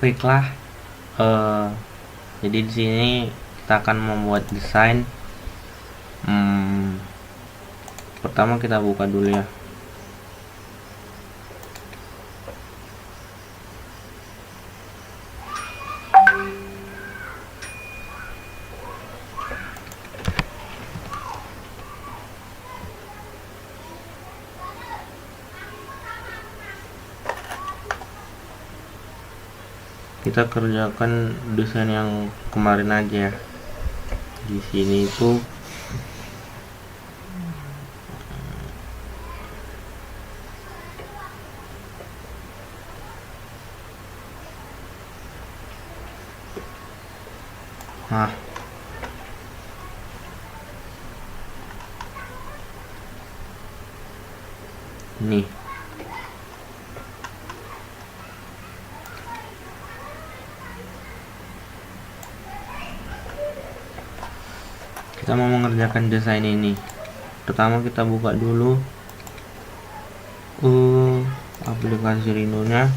Baiklah, eh, jadi di sini kita akan membuat desain. Pertama kita buka dulu ya. Kita kerjakan desain yang kemarin aja ya. Di sini itu nih. Kita mau mengerjakan desain ini. Pertama kita buka dulu aplikasi Rhino-nya.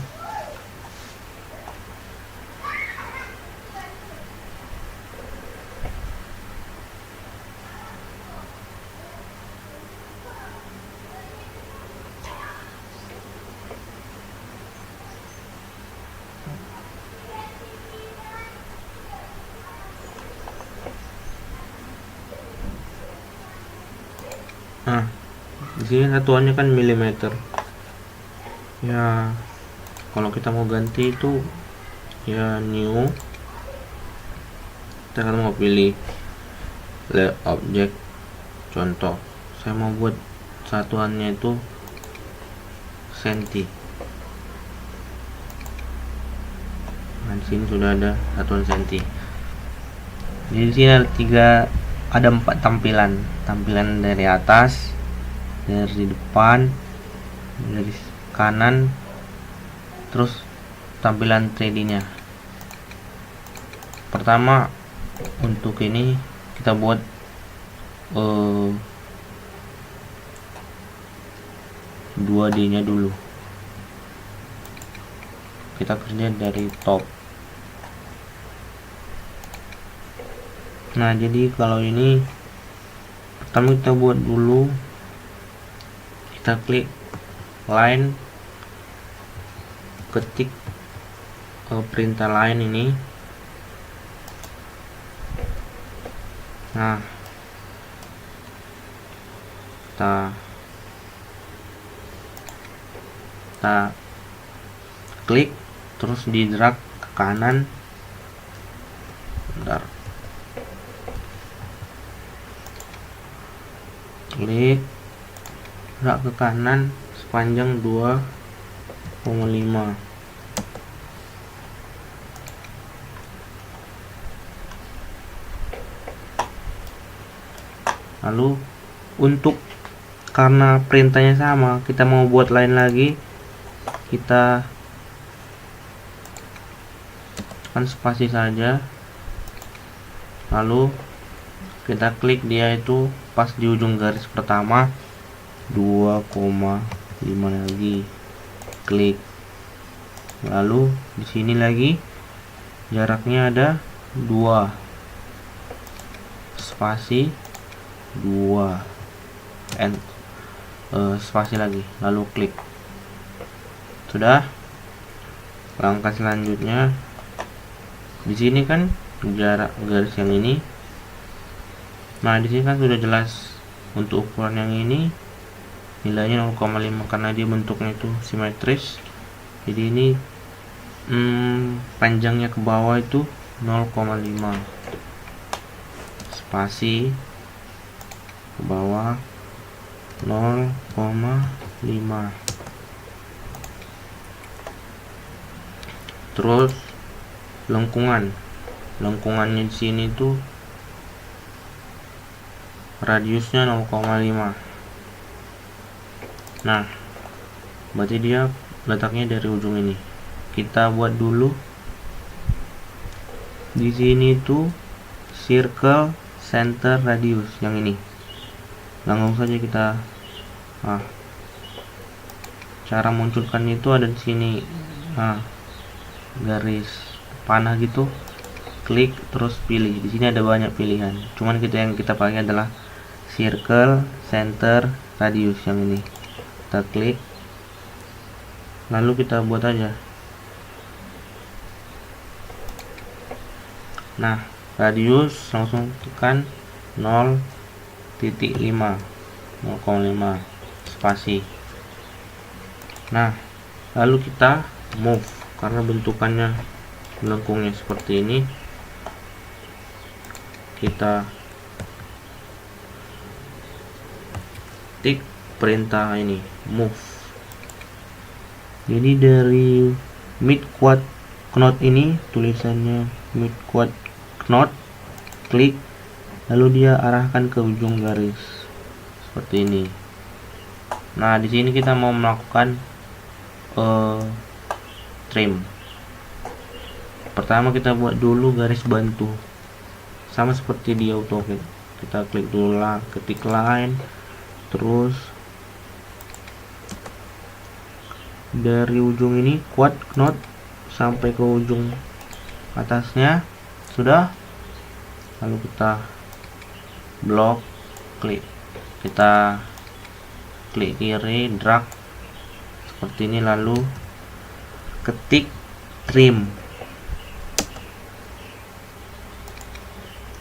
Di sini satuannya kan milimeter. Ya, kalau kita mau ganti itu ya new. Kita kan mau pilih layout object. Contoh, saya mau buat satuannya itu senti. Nah, di sini sudah ada satuan senti. Di sini ada 4 tampilan dari atas, dari depan, dari kanan, terus tampilan 3D-nya. Pertama untuk ini kita buat 2D-nya dulu. Kita kerja dari top. Nah, jadi kalau ini pertama kita buat dulu, kita klik line, ketik perintah line ini. Nah, kita klik, terus di drag ke kanan. Bentar. Klik, drag ke kanan sepanjang 2,5. Lalu karena perintahnya sama, kita mau buat lain lagi, kita kan spasi saja. Lalu kita klik dia itu pas di ujung garis pertama, 2,5 lagi, klik. Lalu di sini lagi jaraknya ada 2, spasi 2, spasi lagi, lalu klik. Sudah. Langkah selanjutnya, di sini kan jarak garis yang ini. Nah, di sini kan sudah jelas untuk ukuran yang ini nilainya 0,5 karena dia bentuknya itu simetris. Jadi ini panjangnya ke bawah itu 0,5, spasi ke bawah 0,5. Terus lengkungannya di sini tuh radiusnya 0,5. Nah, berarti dia letaknya dari ujung ini. Kita buat dulu di sini tuh circle center radius yang ini. Langsung saja kita cara munculkan itu ada di sini. garis panah gitu, klik terus pilih. Di sini ada banyak pilihan, cuman yang kita pakai adalah circle, center, radius. Yang ini kita klik, lalu kita buat aja. Nah, radius langsung tekan 0,5 spasi. Nah, lalu kita move karena bentukannya melengkungnya seperti ini. Kita tik perintah ini move. Jadi dari mid quad knot ini, tulisannya mid quad knot, klik, lalu dia arahkan ke ujung garis seperti ini. Nah, di sini kita mau melakukan trim. Pertama kita buat dulu garis bantu, sama seperti di AutoCAD. Kita klik dulu lah, ketik line, terus dari ujung ini quad knot sampai ke ujung atasnya sudah. Lalu kita blok, klik, kita klik kiri, drag seperti ini, lalu ketik trim.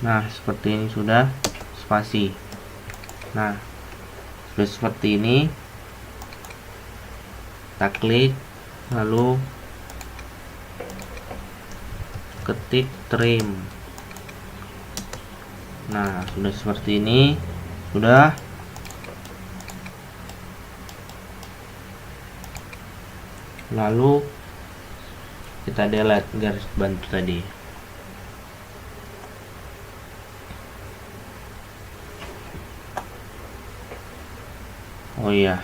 Nah, seperti ini sudah, spasi. Nah, sudah seperti ini. Kita klik, lalu ketik trim. Nah, sudah seperti ini. Sudah. Lalu kita delete garis bantu tadi. Oh iya,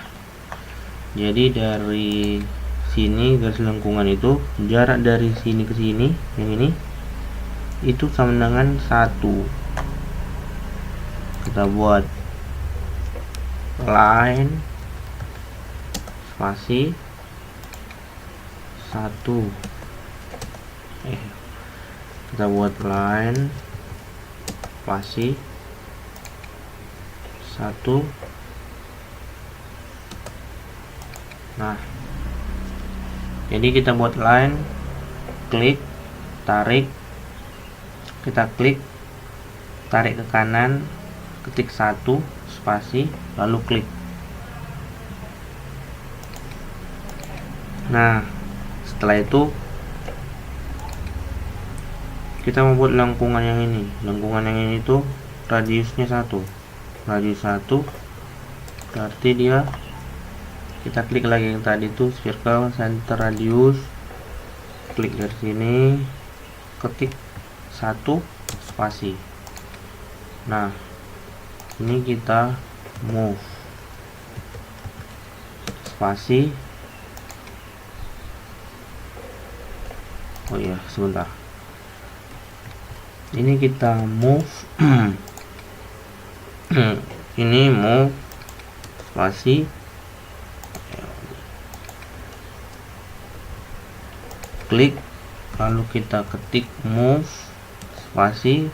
jadi dari sini garis lengkungan itu jarak dari sini ke sini, yang ini itu sama dengan 1. Kita buat line spasi 1. Kita buat line spasi 1. Nah, jadi kita buat line, klik, tarik, kita klik, tarik ke kanan, ketik 1 spasi, lalu klik. Nah, setelah itu kita membuat lengkungan yang ini. Lengkungan yang ini tuh radiusnya 1, radius 1, berarti dia, kita klik lagi yang tadi tuh circle, center, radius, klik dari sini, ketik 1 spasi. Nah, ini kita move spasi. Oh iya, sebentar, ini kita move ini move spasi, klik, lalu kita ketik move spasi,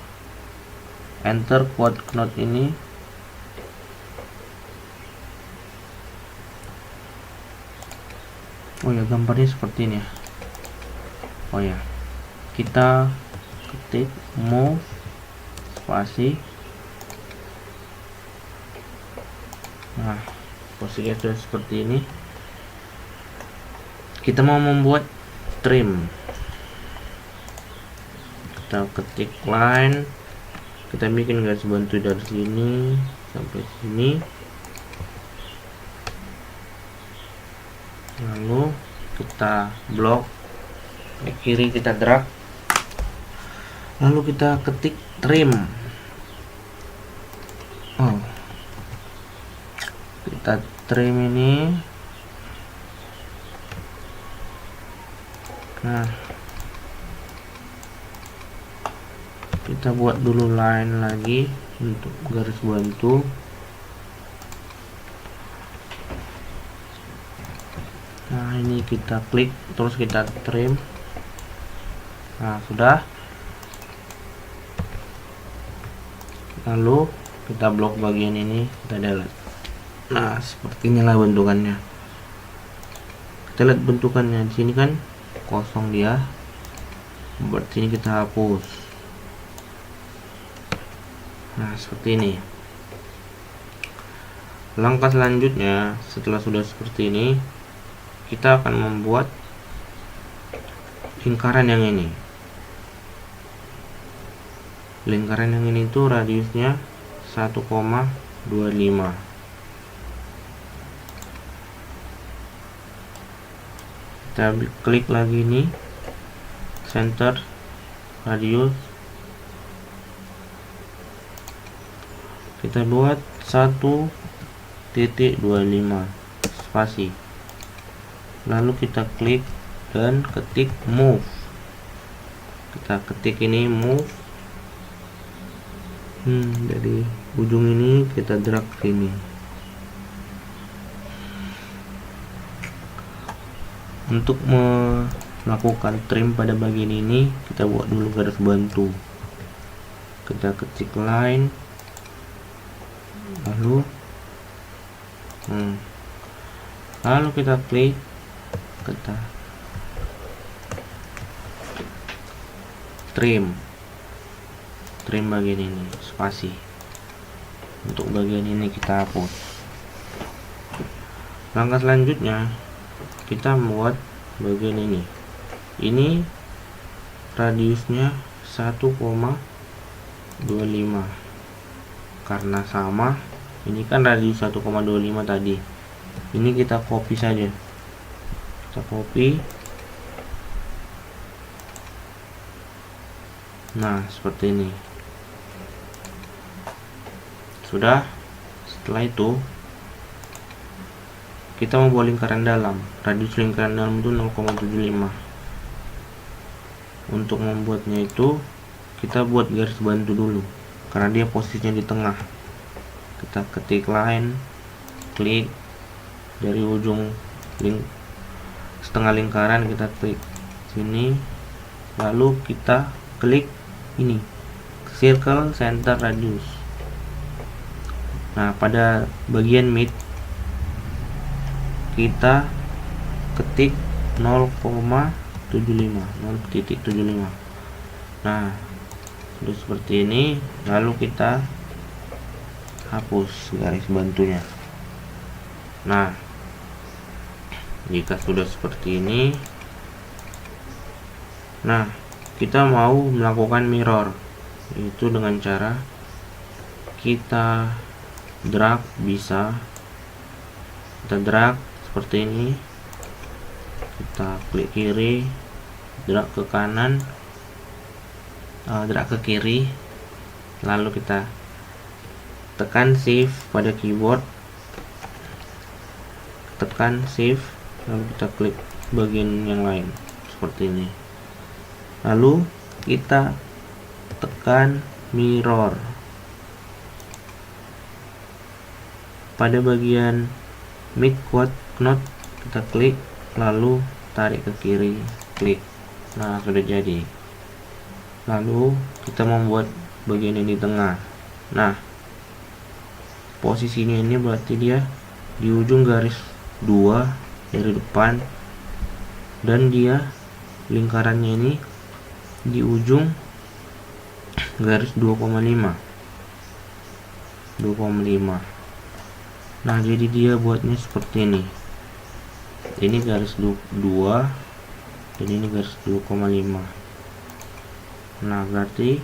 enter quad knot ini. Oh ya, gambarnya seperti ini ya. Oh ya, kita ketik move spasi. Nah, posisinya sudah seperti ini. Kita mau membuat trim. Kita ketik line, kita bikin garis bantu dari sini sampai sini, lalu kita blok ke kiri, kita drag, lalu kita ketik trim. Oh, kita trim ini. Nah, kita buat dulu line lagi untuk garis bantu. Nah, ini kita klik terus kita trim. Nah, sudah. Lalu kita blok bagian ini, kita delete. Nah, seperti inilah bentukannya. Kita lihat bentukannya di sini kan kosong dia. Berarti ini kita hapus. Nah, seperti ini. Langkah selanjutnya, setelah sudah seperti ini, kita akan membuat lingkaran yang ini. Lingkaran yang ini tuh radiusnya 1,25. Kita klik lagi ini, center radius, kita buat 1.25 spasi, lalu kita klik dan ketik move. Kita ketik ini move, dari ujung ini kita drag sini. Untuk melakukan trim pada bagian ini, kita buat dulu garis bantu. Kita ketik line, lalu kita klik, kita trim bagian ini, spasi. Untuk bagian ini kita hapus. Langkah selanjutnya, kita membuat bagian ini. Ini radiusnya 1,25. Karena sama, ini kan radius 1,25 tadi. Ini kita copy saja. Kita copy. Nah, seperti ini. Sudah. Setelah itu, kita membuat lingkaran dalam. Radius lingkaran dalam itu 0,75. Untuk membuatnya itu, kita buat garis bantu dulu, karena dia posisinya di tengah. Kita ketik line, klik dari ujung setengah lingkaran, kita klik sini, lalu kita klik ini, circle center radius. Nah, pada bagian mid kita ketik 0,75. Nah, sudah seperti ini, lalu kita hapus garis bantunya. Nah, jika sudah seperti ini, nah, kita mau melakukan mirror, itu dengan cara kita drag. Bisa kita drag seperti ini, kita klik kiri, drag ke kanan, drag ke kiri, lalu kita tekan shift pada keyboard, tekan shift, lalu kita klik bagian yang lain seperti ini, lalu kita tekan mirror pada bagian mid quad knot, kita klik lalu tarik ke kiri, klik. Nah, sudah jadi. Lalu kita membuat bagian ini di tengah. Nah, posisinya ini berarti dia di ujung garis 2 dari depan, dan dia lingkarannya ini di ujung garis 2,5. Nah, jadi dia buatnya seperti ini. Ini garis 2 dan ini garis 2,5. Nah, berarti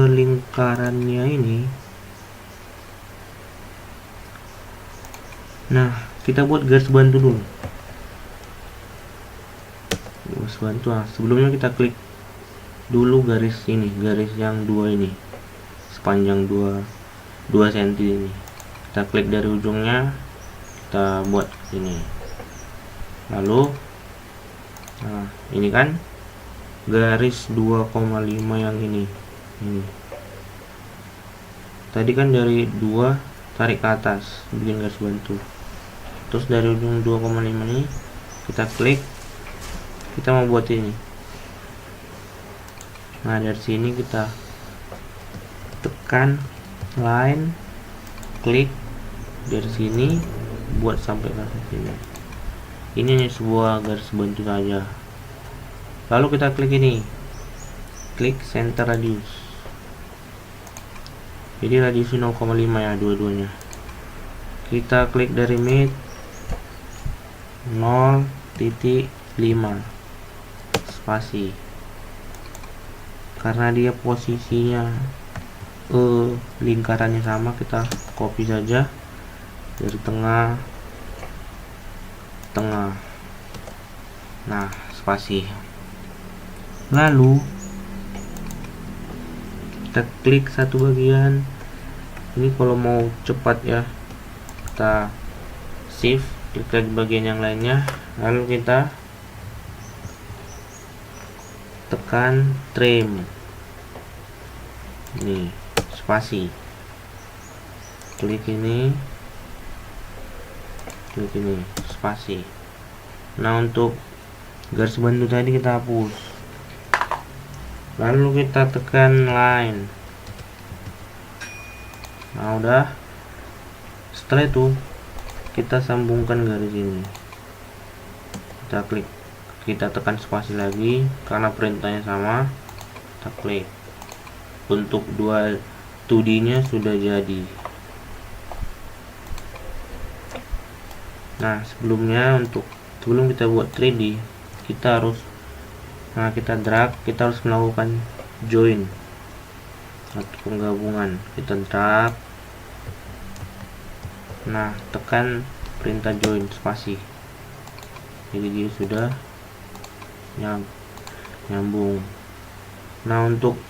lingkarannya ini. Nah, kita buat garis bantu dulu. Garis bantu. Nah, sebelumnya kita klik dulu garis ini, garis yang 2 ini, sepanjang 2 cm ini. Kita klik dari ujungnya, kita buat sini. Lalu, nah, ini kan garis 2,5 yang ini. Tadi kan dari 2 tarik ke atas, bikin garis bantu. Terus dari ujung 2,5 ini kita klik, kita mau buat ini. Nah, dari sini kita tekan line, klik dari sini buat sampai ke sini. Ini hanya sebuah garis buntu saja. Lalu kita klik ini, klik center radius. Jadi radiusnya 0,5 ya dua-duanya. Kita klik dari mid 0,5 spasi. Karena dia posisinya lingkarannya sama, kita copy saja dari tengah. Nah, spasi. Lalu kita klik satu bagian. Ini kalau mau cepat ya, kita shift, klik lagi bagian yang lainnya, lalu kita tekan trim. Ini spasi, klik ini spasi. Nah, untuk garis bantu tadi kita hapus, lalu kita tekan line. Nah, udah. Setelah itu kita sambungkan garis ini, kita klik, kita tekan spasi lagi karena perintahnya sama, kita klik. Untuk 2D nya sudah jadi. Nah, sebelum kita buat 3D, kita harus kita drag, kita harus melakukan join atau penggabungan. Kita drag, nah tekan perintah join spasi, jadi dia sudah nyambung. Nah, untuk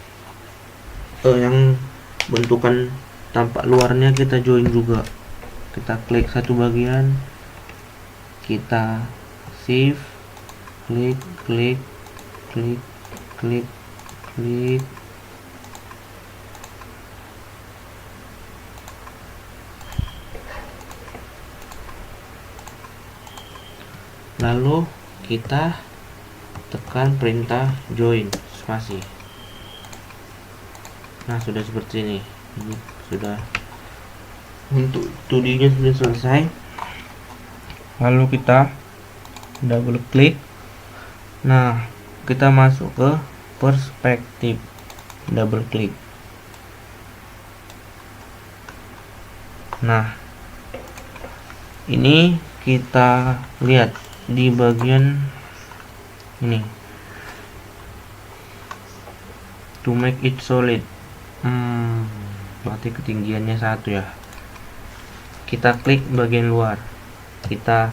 yang bentukan tampak luarnya kita join juga. Kita klik satu bagian, kita shift, klik, lalu kita tekan perintah join spasi. Nah, sudah seperti ini. Ini sudah, untuk 2D nya sudah selesai. Lalu kita double klik. Nah, kita masuk ke perspektif, double klik. Nah, ini kita lihat di bagian ini, to make it solid. Berarti ketinggiannya 1 ya. Kita klik bagian luar, kita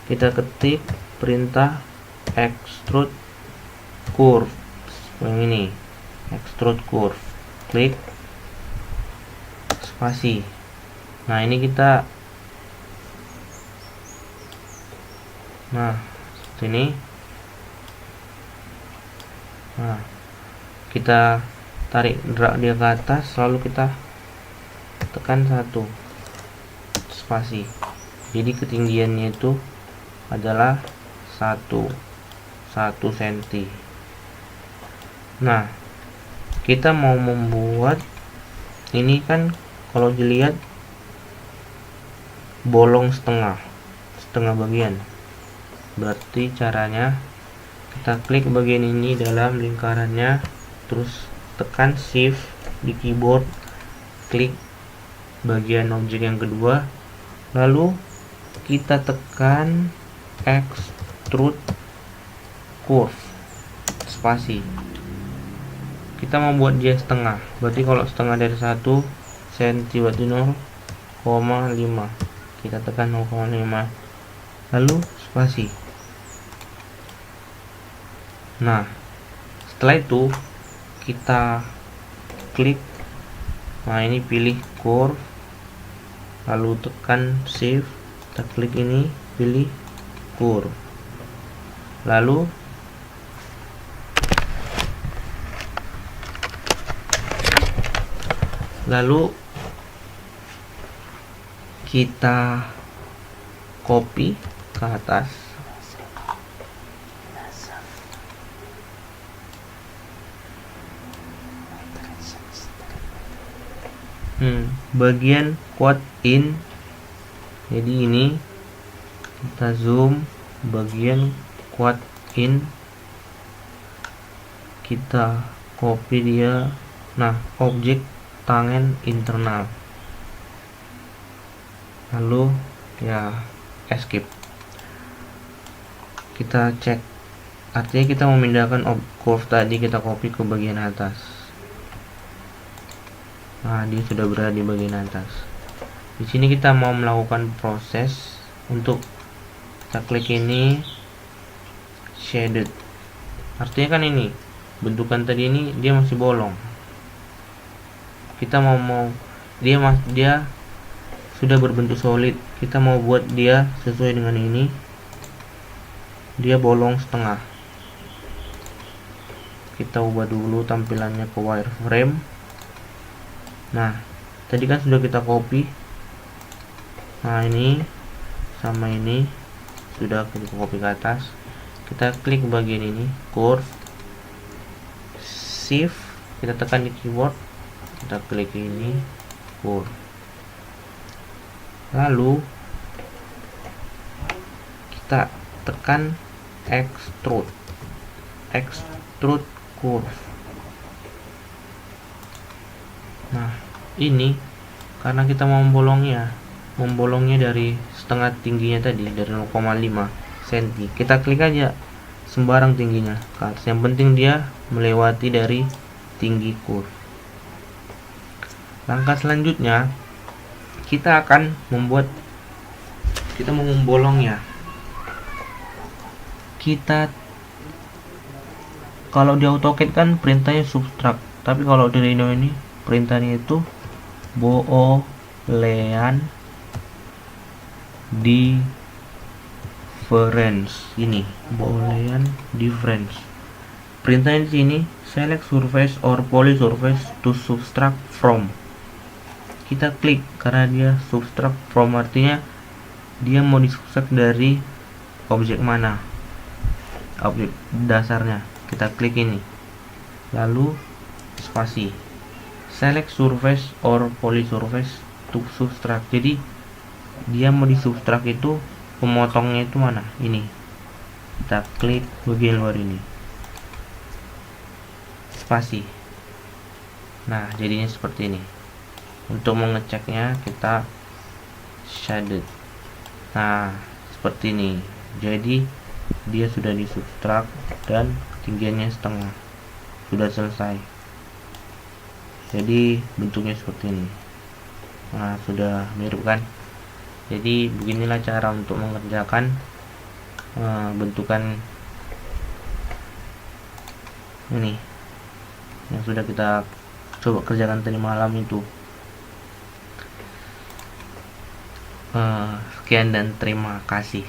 ketik perintah extrude curve, yang ini extrude curve, klik spasi. Nah, ini kita, seperti ini. Nah, kita tarik, drag dia ke atas, lalu kita tekan 1 spasi. Jadi ketinggiannya itu adalah 1 cm. Nah, kita mau membuat ini kan, kalau dilihat bolong setengah bagian. Berarti caranya kita klik bagian ini dalam lingkarannya, terus tekan shift di keyboard, klik bagian objek yang kedua, lalu kita tekan extrude curve spasi. Kita membuat dia setengah, berarti kalau setengah dari 1 cm berarti 0,5. Kita tekan 0,5, lalu spasi. Nah, setelah itu kita klik, nah ini pilih curve, lalu tekan shift, kita klik ini, pilih curve, lalu kita copy ke atas, bagian quote in. Jadi ini kita zoom bagian quote in, kita copy dia. Nah, objek tangen internal, lalu ya escape. Kita cek, artinya kita memindahkan curve tadi, kita copy ke bagian atas. Nah, dia sudah berada di bagian atas. Di sini kita mau melakukan proses untuk kita klik ini shaded. Artinya kan ini bentukan tadi ini dia masih bolong. Kita mau dia sudah berbentuk solid. Kita mau buat dia sesuai dengan ini. Dia bolong setengah. Kita ubah dulu tampilannya ke wireframe. Nah, tadi kan sudah kita copy. Nah, ini sama ini sudah kita copy ke atas. Kita klik bagian ini, curve, shift, kita tekan di keyboard, kita klik ini, curve. Lalu kita tekan extrude curve. Nah, ini karena kita mau membolongnya dari setengah tingginya tadi, dari 0,5 cm. Kita klik aja sembarang tingginya ke atas. Yang penting dia melewati dari tinggi curve. Langkah selanjutnya kita akan mau membolongnya. Kalau di AutoCAD kan perintahnya subtract, tapi kalau di Rhino ini perintahnya itu boolean difference. Ini boolean difference. Perintahnya di sini select surface or polysurface to subtract from. Kita klik karena dia subtract from, artinya dia mau disubtract dari objek mana, objek dasarnya. Kita klik ini, lalu spasi, select surface or polysurface to subtract. Jadi dia mau disubtract itu, pemotongnya itu mana, ini. Kita klik bagian luar ini, spasi. Nah, jadinya seperti ini. Untuk mengeceknya kita shaded. Nah, seperti ini. Jadi dia sudah disubtract dan ketinggiannya setengah. Sudah selesai. Jadi bentuknya seperti ini. Nah, sudah mirip kan? Jadi beginilah cara untuk mengerjakan bentukan ini yang sudah kita coba kerjakan tadi malam itu. Sekian dan terima kasih.